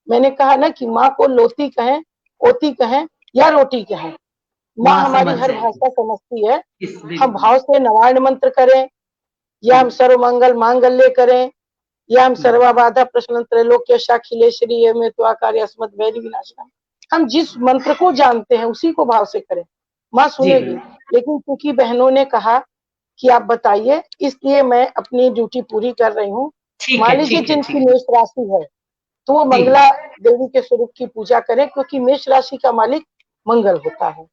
मैंने कहा ना कि माँ को लोती कहें, ओती कहें या रोटी कहें, माँ माँ हमारी समझ हर जाएगी। भाषा समझती है। इस हम बिल्कुल। भाव से नवायण मंत्र करें, या हम हुँ, सर्वमंगल मांगल्य करें, या हम हुँ, सर्वबाधा प्रश्न त्रैलोक्य साखिलेश्वरी में तो आकार्य अस्मत् वैरी विनाशनम, हम जिस मंत्र को जानते हैं उसी को भाव से करें, माँ जी सुनेगी। मैम, लेकिन क्योंकि बहनों ने कहा कि आप बताइए, इसलिए मैं अपनी ड्यूटी पूरी कर रही हूँ। ठीक मान है, लीजिए ठीक है, जिनकी ठीक है। मेष राशि है, तो वो जी, मंगला देवी के स्वरूप की पूजा करें, क्योंकि मेष राशि का मालिक मंगल होता है।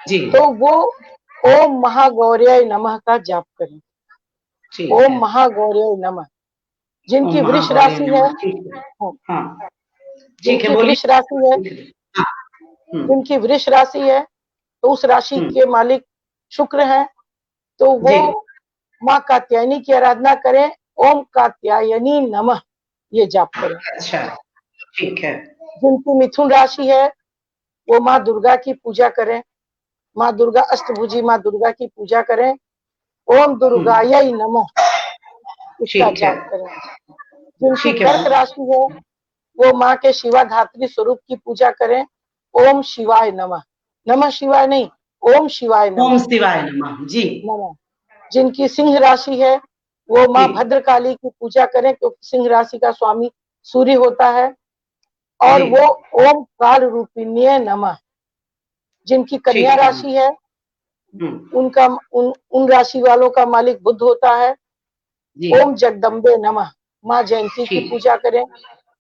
जी, तो वो ओम महागौर्याय नमः का जाप करें। ठीक ओम है। महागौर्याय नमः। ओम जिनकी वृष महागौरी राशि है, नमः, ठीक है। हाँ, हाँ, ठीक है, जिनकी बोलिए। वृष राशि है, हाँ, हुँ, जिनकी वृष राशि है, तो उस राशि हुँ, के मालिक शुक्र हैं, तो वो जी, माँ कात्यायनी की आराधना करें। ओम कात्यायनी नमः ये जाप करें। अच्छा, ठीक है। जिनकी मिथुन राशि है, वो माँ दुर्गा की पूजा करें। माँ दुर्गा अष्टभुजी माँ दुर्गा की पूजा करें। ओम हुँ, दुर्गायै नमः इसका ठीक है, जाप करें। जिनकी ठीक है कर्क मैम। राशि है, वो माँ के शिवा धात्री स्वरूप की पूजा करें। ओम शिवाय नमः, नमः शिवाय नहीं, ओम शिवाय ओम नमः शिवाय नमः। जी, नमः। जिनकी सिंह राशि है, वो जी, माँ भद्रकाली की पूजा करें, क्योंकि सिंह राशि का स्वामी सूर्य होता है। और जी, वो ओम काल रूपिण्य नमः। जिनकी कन्या ठीक है मैम। राशि है, हुँ, उनका उन राशि वालों का मालिक बुध होता है। जी, ओम जगदम्बे नमः, माँ जयंती की ठीक। पूजा करें।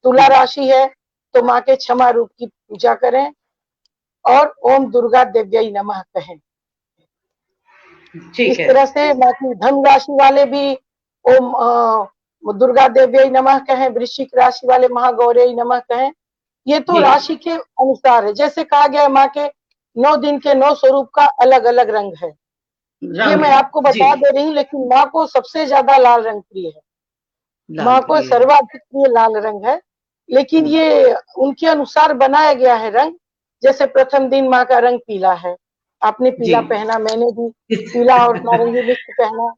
तुला हुँ, राशि है, तो माँ के क्षमा रूप की पूजा करें। और ओम दुर्गा देव्यै नमः कहें। ठीक इस है। तरह से बाकी धन राशि वाले भी ओम दुर्गा देव्यै नमः कहें, वृश्चिक राशि वाले महागौरै नमः कहें। ये तो जी। राशि के अनुसार है, जैसे कहा गया है माँ के 9 दिन के 9 स्वरूप का अलग अलग रंग है, ये रंग मैं है। आपको जी, बता दे रही हूँ। लेकिन माँ को सबसे ज्यादा लाल रंग प्रिय है, लाल माँ को प्रिय है। सर्वाधिक प्रिय लाल रंग है। लेकिन ये उनके अनुसार बनाया गया है रंग। जैसे प्रथम दिन माँ का रंग पीला है, आपने जी। पीला पहना, मैंने भी पीला और नारंगी मिक्स पहना।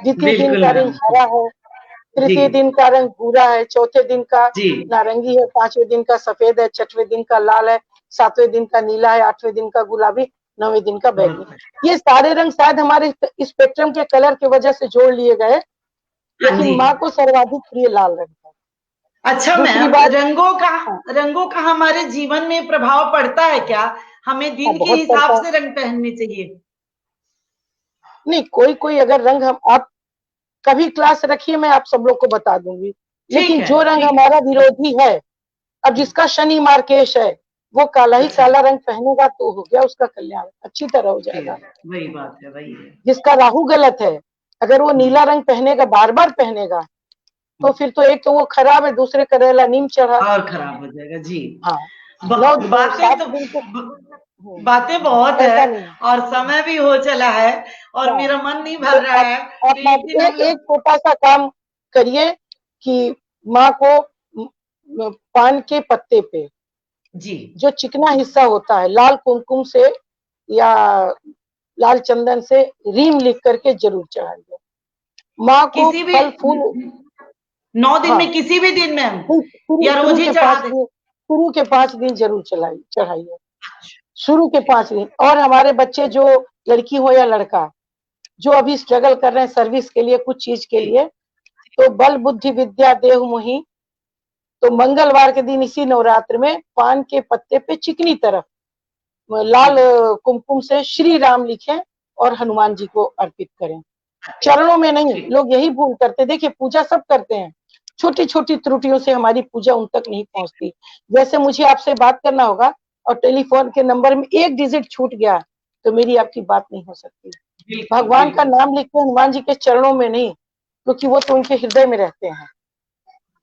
द्वितीय दिन बिल्कुल का रंग मैम। हरा है, जी, तृतीय दिन का रंग भूरा है, चौथे दिन का जी। नारंगी है, पांचवें दिन का सफेद है, छठवें दिन का लाल है, सातवें दिन का नीला है, आठवें दिन का गुलाबी, नौवें दिन का बहुत बैगनी। ये सारे रंग शायद हमारे स्पेक्ट्रम के कलर की वजह से जोड़ लिए गए, हाँ लेकिन जी। माँ को सर्वाधिक प्रिय लाल रंग है। अच्छा दूसरी मैम, बात, हाँ, रंगों का हमारे जीवन में प्रभाव पड़ता है क्या? हमें दिन के बहुत हिसाब पड़ता है। से रंग पहनने चाहिए? नहीं, कोई कोई अगर रंग हम आप कभी क्लास रखिए, मैं आप सब लोग को बता दूंगी। ठीक लेकिन है, जो रंग ठीक है। हमारा विरोधी है, अब जिसका शनि मार्केश है, वो काला ही अच्छा, काला रंग पहनेगा तो हो गया उसका कल्याण, अच्छी तरह हो ठीक, जाएगा। वही बात है, वही है। जिसका राहु गलत है, अगर वो नीला रंग पहनेगा, बार बार पहनेगा, तो फिर तो एक तो वो खराब है, दूसरे करेला नीम चढ़ा। और खराब हो जाएगा जी। हाँ, नौ बातें 7 तो दिन के बातें बहुत है, ऐसा नहीं। और समय भी हो चला है, और हाँ, मेरा मन नहीं तो भर रहा है, आप तो एक दिन हम एक लोग। छोटा सा काम करिए कि माँ को पान के पत्ते पे जी, जो चिकना हिस्सा होता है, लाल कुमकुम से या लाल चंदन से रीम लिख करके जरूर चढ़ाइए। माँ को किसी भी फल फूल, 9 दिन हाँ, में, किसी भी दिन में, शुरू या शुरू रोज ही के चढ़ा 5 दे? दिन, शुरू के 5 दिन जरूर चढ़ाइए, शुरू के 5 दिन। और हमारे बच्चे, जो लड़की हो या लड़का, जो अभी स्ट्रगल कर रहे हैं सर्विस के लिए, कुछ चीज के लिए, तो बल बुद्धि विद्या देहु मोहि, तो मंगलवार के दिन इसी नवरात्र में पान के पत्ते पे चिकनी तरफ लाल कुमकुम से श्री राम लिखें और हनुमान जी को अर्पित करें, चरणों में नहीं। ठीक। लोग यही भूल करते, देखिए पूजा सब करते हैं, छोटी छोटी त्रुटियों से हमारी पूजा उन तक नहीं पहुंचती। जैसे मुझे आपसे बात करना होगा और टेलीफोन के नंबर में एक डिजिट छूट गया, तो मेरी आपकी बात नहीं हो सकती। बिल्कुल, भगवान का बिल्कुल। नाम लिखते हनुमान जी के चरणों में नहीं, क्योंकि वो तो उनके हृदय में रहते हैं,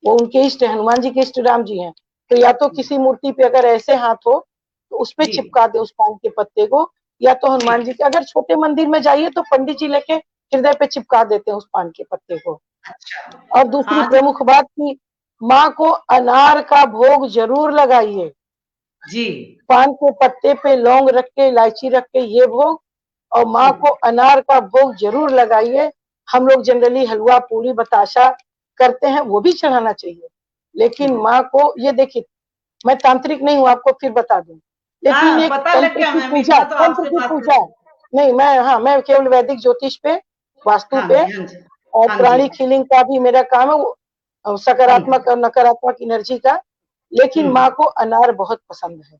वो उनके इष्ट, हनुमान जी के इष्ट राम जी हैं। तो या तो किसी मूर्ति पे अगर ऐसे हाथ हो तो उस पे जी, चिपका दे उस पान के पत्ते को, या तो हनुमान ठीक। जी के, अगर छोटे मंदिर में जाइए तो पंडित जी लेके हृदय पे चिपका देते हैं उस पान के पत्ते को। अच्छा। और दूसरी हाँ जी। प्रमुख बात की माँ को अनार का भोग जरूर लगाइए, जी, पान के पत्ते पे लौंग रख के, इलायची रख के ये भोग, और माँ को अनार का भोग जरूर लगाइए। हम लोग जनरली हलवा पूरी बताशा करते हैं, वो भी चढ़ाना चाहिए, लेकिन माँ को ये देखिए, मैं तांत्रिक नहीं हूँ, आपको फिर बता दूं, लेकिन हाँ, एक पता लग तंत्र गया की मैम, पूजा, इतना तो तंत्र आपसे की बात पूजा कर। नहीं, मैं, हाँ, मैं केवल वैदिक ज्योतिष पे, वास्तु हाँ पे जी, हाँ जी। और हाँ जी। प्राणिक हीलिंग का भी मेरा काम है, सकारात्मक और नकारात्मक एनर्जी का। लेकिन माँ को अनार बहुत पसंद है,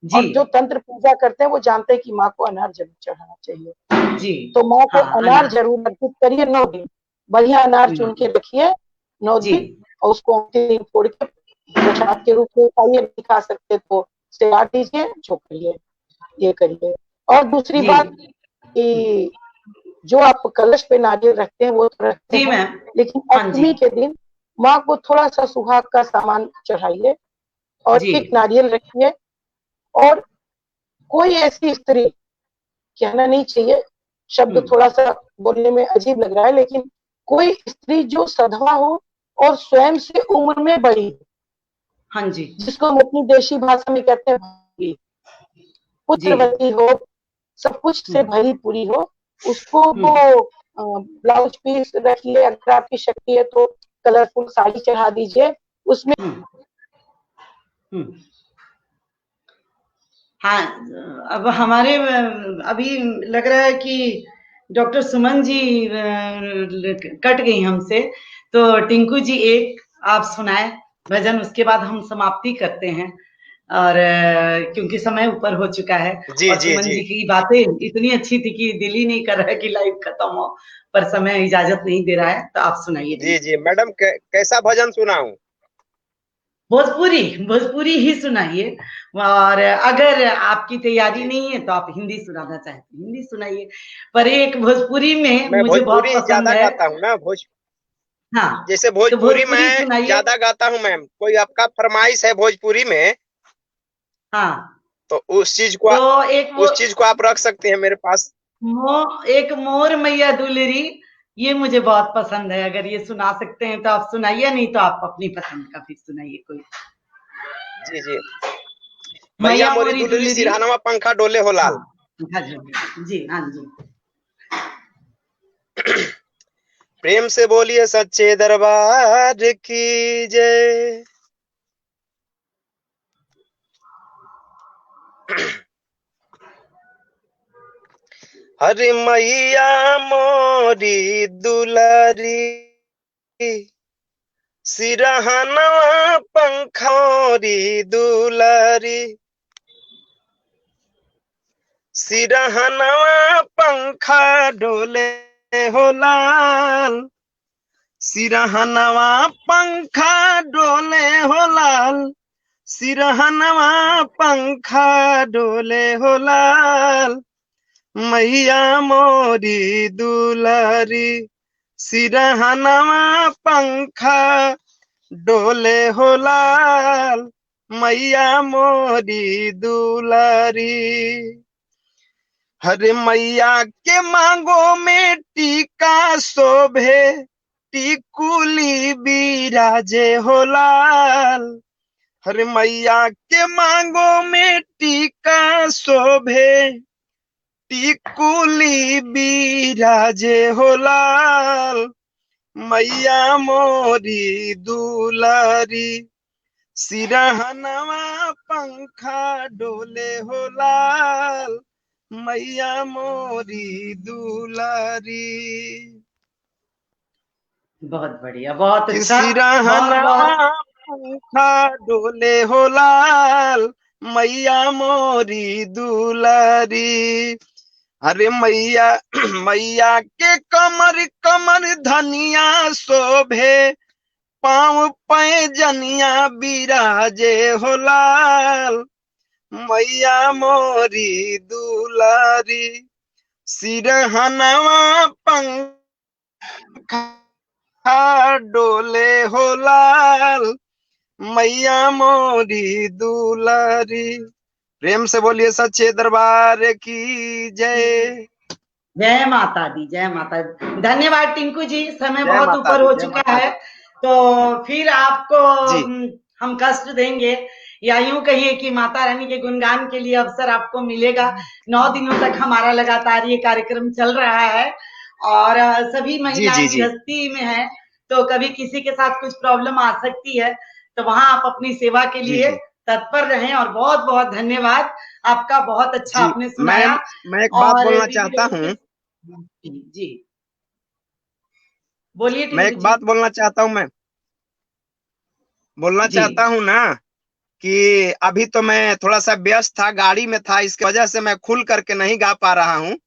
जी, और जो तंत्र पूजा करते हैं वो जानते हैं कि माँ को अनार जरूर चढ़ाना चाहिए। जी। तो माँ को हाँ, अनार अनार। जरूर अर्पित करिए 9 दिन, बढ़िया अनार चुन के रखिए 9 जी, दिन, और उसको अंतिम दिन फोड़ के प्रसाद के रूप में खाइए, नहीं खा सकते तो सेवा दीजिए, जो करिए ये करिए। और दूसरी जी। बात कि जो आप कलश पे नारियल रखते हैं वो तो रखते जी हैं, मैम। लेकिन हाँ जी, अष्टमी के दिन माँ को थोड़ा सा सुहाग का सामान चढ़ाइए और जी। एक नारियल रखिए। और कोई ऐसी स्त्री, कहना नहीं चाहिए, शब्द थोड़ा सा बोलने में अजीब लग रहा है, लेकिन कोई स्त्री जो सधवा हो और स्वयं से उम्र में बड़ी, हाँ जी, जिसको हम अपनी देशी भाषा में कहते हैं भागी, जी। पुत्रवती हो, सब कुछ से भरी पूरी हो, उसको हम्म, वो ब्लाउज पीस रखिए, अगर आपकी शक्ति है तो कलरफुल साड़ी चढ़ा दीजिए उसमें। हम्म, हम्म। हाँ, अब हमारे अभी लग रहा है कि डॉक्टर सुमन जी कट गई हमसे, तो टिंकू जी एक आप सुनाए भजन, उसके बाद हम समाप्ति करते हैं। और क्योंकि समय ऊपर हो चुका है, जी और जी सुमन जी जी की बातें इतनी अच्छी थी कि दिल ही नहीं कर रहा है कि लाइव खत्म हो, पर समय इजाजत नहीं दे रहा है, तो आप सुनाइए जी टिंकू जी जी। मैडम, कैसा भजन सुनाऊं? भोजपुरी भोजपुरी ही सुनाइए। और अगर आपकी तैयारी नहीं है तो आप हिंदी सुनाना चाहते हैं हिंदी सुनाइए। पर एक भोजपुरी में मैं मुझे बहुत भोजपुरी पसंद ज्यादा है। गाता हूँ ना, हाँ, जैसे तो भोजपुरी भोजपुरी मैं सुनाइए। ज्यादा गाता हूँ मैम। कोई आपका फरमाइश है भोजपुरी में, हाँ, तो तो एक वो उस चीज को आप रख सकते हैं मेरे पास। एक मोर मैया दुलरी, ये मुझे बहुत पसंद है। अगर ये सुना सकते हैं तो आप सुनाइए, नहीं तो आप अपनी पसंद का फिर सुनाइए कोई। जी जी। मैया मैया मोरी मोरी दुलरी दुलरी। सिरहानवा पंखा डोले हो हाँ, लाल। हाँ जी, जी हाँ जी। प्रेम से बोलिए सच्चे दरबार की जय। हरे मैया मोरी दुलारी सिरहानवा पंखोरी दुलारी, सिरहानवा पंखा डोले हो लाल, सिरहानवा पंखा डोले हो लाल, सिरहानवा पंखा डोले हो लाल। मैया मोरी दुलारी सिरहानवा पंखा डोले हो लाल, मैया मोरी दुलारी। हरे मैया के मांगो में टीका शोभे, टिकुली बिराजे हो लाल। हरे मैया के मांगो में टीका शोभे, टिकुली बिराजे हो लाल। मैया मोरी दुलारी सिरहनवा पंखा डोले हो लाल, मैया मोरी दुलारी। बहुत बढ़िया, बहुत कि अच्छा। बहुत सिरहनवा बहुत पंखा डोले हो लाल, मैया मोरी दुलारी। अरे मैया मैया के कमर कमर धनिया शोभे, पाँव पैजनिया बिराजे हो लाल। मैया मोरी दुलारी सिरहनवा पंखा डोले हो लाल, मैया मोरी दुलारी। प्रेम से बोलिए सच्चे दरबार की जय। जय माता दी, जय माता दी। धन्यवाद टिंकू जी, समय जय बहुत माता ऊपर दी, हो जय चुका माता है, दी। तो फिर आपको जी हम कष्ट देंगे, या यूं कहिए कि माता रानी के गुणगान के लिए अवसर आपको मिलेगा। 9 दिनों तक हमारा लगातार ये कार्यक्रम चल रहा है, और सभी जी जी महिलाएं जी गृहस्थी में हैं, तो कभी किसी के साथ कुछ प्रॉब्लम आ सकती है, तो वहां आप अपनी सेवा के जी लिए जी तत्पर रहें। और बहुत बहुत धन्यवाद आपका, बहुत अच्छा जी। आपने मैम सुनाया। मैं एक बात और बोलना चाहता वीडियो हूँ, जी बोलिए मैं टिंकू एक जी। बात बोलना चाहता हूँ, मैं बोलना जी चाहता हूँ ना कि अभी तो मैं थोड़ा सा व्यस्त था, गाड़ी में था, इसकी वजह से मैं खुल करके नहीं गा पा रहा हूँ।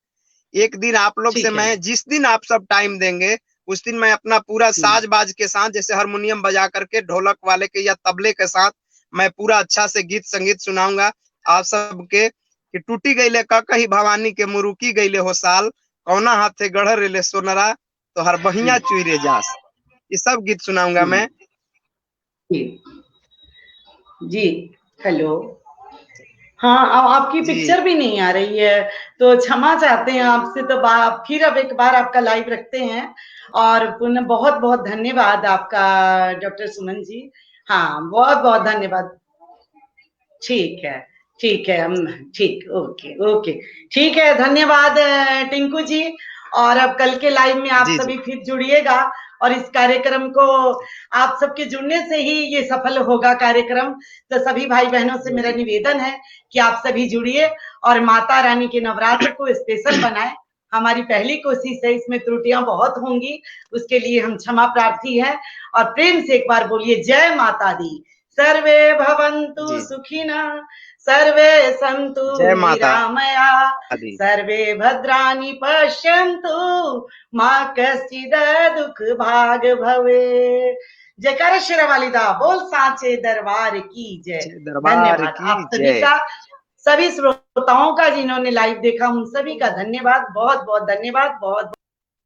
एक दिन आप लोग से ठीक है। मैं, जिस दिन आप सब टाइम देंगे उस दिन मैं अपना पूरा साज बाज के साथ, जैसे हारमोनियम बजा करके, ढोलक वाले के या तबले के साथ मैं पूरा अच्छा से गीत संगीत सुनाऊंगा आप सबके। कि टूटी गईले कही भवानी के मुरुकी गईले हो साल, कौना हाथे गढ़ रेले सोनरा, तो हर बहिया चुईरे जास, ये सब गीत सुनाऊंगा मैं। जी जी। हेलो। हाँ, अब आपकी जी पिक्चर भी नहीं आ रही है, तो क्षमा चाहते हैं आपसे। तो फिर अब एक बार आपका लाइव रखते हैं। और पुनः बहुत बहुत धन्यवाद आपका डॉक्टर सुमन जी। हाँ, बहुत बहुत धन्यवाद। ठीक है, ठीक है, हम ठीक, ओके ओके, ठीक है। धन्यवाद टिंकू जी। और अब कल के लाइव में आप जी जी सभी फिर जुड़िएगा, और इस कार्यक्रम को आप सबके जुड़ने से ही ये सफल होगा कार्यक्रम। तो सभी भाई बहनों से जी मेरा जी निवेदन है कि आप सभी जुड़िए और माता रानी के नवरात्र को स्पेशल बनाएं। हमारी पहली कोशिश है, इसमें त्रुटियां बहुत होंगी, उसके लिए हम क्षमा प्रार्थी हैं। और प्रेम से एक बार बोलिए जय माता दी। सर्वे भवन्तु जी। सुखिनः, सर्वे सन्तु जय माता निरामया, दी। सर्वे भद्राणि पश्यन्तु, मा कश्चित् दुःख भाग् भवेत्। जयकारा शेरावाली दा, बोल सांचे दरबार की जय। दरबार धन्यवाद की आप सभी जय। का, सभी श्रोताओं का जिन्होंने लाइव देखा, उन सभी का धन्यवाद, बहुत बहुत धन्यवाद, बहुत